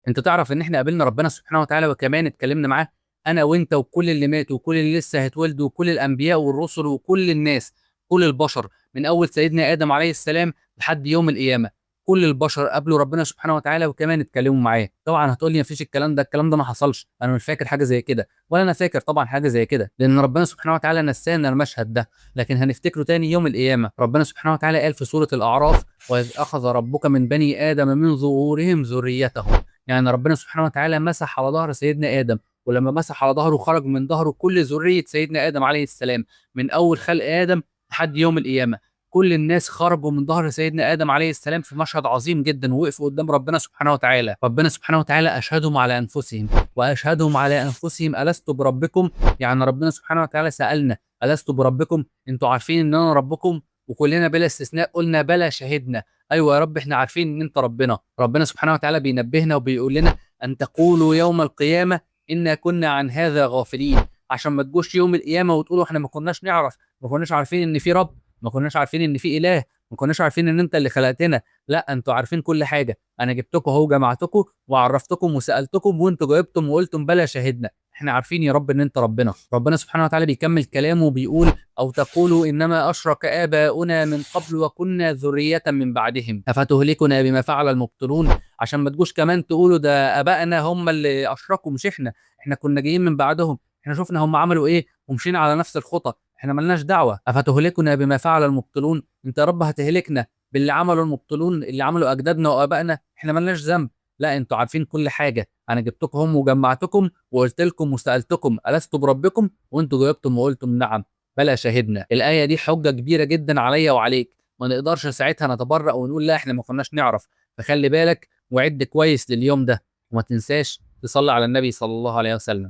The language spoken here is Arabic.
انت تعرف ان احنا قابلنا ربنا سبحانه وتعالى وكمان اتكلمنا معاه، انا وانت وكل اللي ماتوا وكل اللي لسه هيتولدوا وكل الانبياء والرسل وكل الناس، كل البشر من اول سيدنا ادم عليه السلام لحد يوم القيامه. كل البشر قابلوا ربنا سبحانه وتعالى وكمان اتكلموا معاه. طبعا هتقول لي مفيش الكلام ده، الكلام ده ما حصلش، انا مش فاكر حاجه زي كده، ولا انا فاكر طبعا حاجه زي كده، لان ربنا سبحانه وتعالى نسانا المشهد ده. لكن هنفتكره تاني يوم القيامه. ربنا سبحانه وتعالى قال في سوره الاعراف: واذ اخذ ربك من بني ادم من ظهورهم ذريتهم. يعني ربنا سبحانه وتعالى مسح على ظهر سيدنا آدم، ولما مسح على ظهره خرج من ظهره كل ذرية سيدنا آدم عليه السلام، من أول خلق آدم لحد يوم القيامة. كل الناس خرجوا من ظهر سيدنا آدم عليه السلام في مشهد عظيم جدا، ووقفوا قدام ربنا سبحانه وتعالى. ربنا سبحانه وتعالى أشهدهم على أنفسهم وأشهدهم على أنفسهم ألست بربكم. يعني ربنا سبحانه وتعالى سألنا: ألست بربكم؟ أنتوا عارفين إن أنا ربكم؟ وكلنا بلا استثناء قلنا: بلى، شهدنا. ايوه يا رب، احنا عارفين ان انت ربنا. ربنا سبحانه وتعالى بينبهنا وبيقول لنا: ان تقولوا يوم القيامه انا كنا عن هذا غافلين. عشان ما تجوش يوم القيامه وتقولوا احنا ما كناش نعرف، ما كناش عارفين ان في رب، ما كناش عارفين ان في اله، ما كناش عارفين ان انت اللي خلقتنا. لا، انتوا عارفين كل حاجه. انا جبتكم اهو، جمعتكم وعرفتكم وسالتكم وانتوا جاوبتم وقلتم بلى، شهدنا. احنا عارفين يا رب ان انت ربنا. ربنا سبحانه وتعالى بيكمل كلامه وبيقول: أو تقولوا إنما أشرك آباؤنا من قبل وكنا ذرية من بعدهم أفتهلكنا بما فعل المبطلون. عشان ما تجوش كمان تقولوا ده آبائنا هم اللي أشركوا مش إحنا، إحنا كنا جايين من بعدهم، إحنا شفنا هم عملوا إيه ومشينا على نفس الخطى، إحنا ملناش دعوة. أفتهلكنا بما فعل المبطلون، أنت يا رب هتهلكنا باللي عمله المبطلون، اللي عمله أجدادنا وآبائنا؟ إحنا ملناش ذنب. لا، انتوا عارفين كل حاجه. انا جبتكم هم وجمعتكم وقلت لكم وسالتكم: الست بربكم؟ وانتوا جاوبتم وقلتم: نعم، بلى، شهدنا. الآية دي حجة كبيرة جدا عليا وعليك، ما نقدرش ساعتها نتبرأ ونقول لا احنا ما كناش نعرف. فخلي بالك وعد كويس لليوم ده، وما تنساش تصلي على النبي صلى الله عليه وسلم.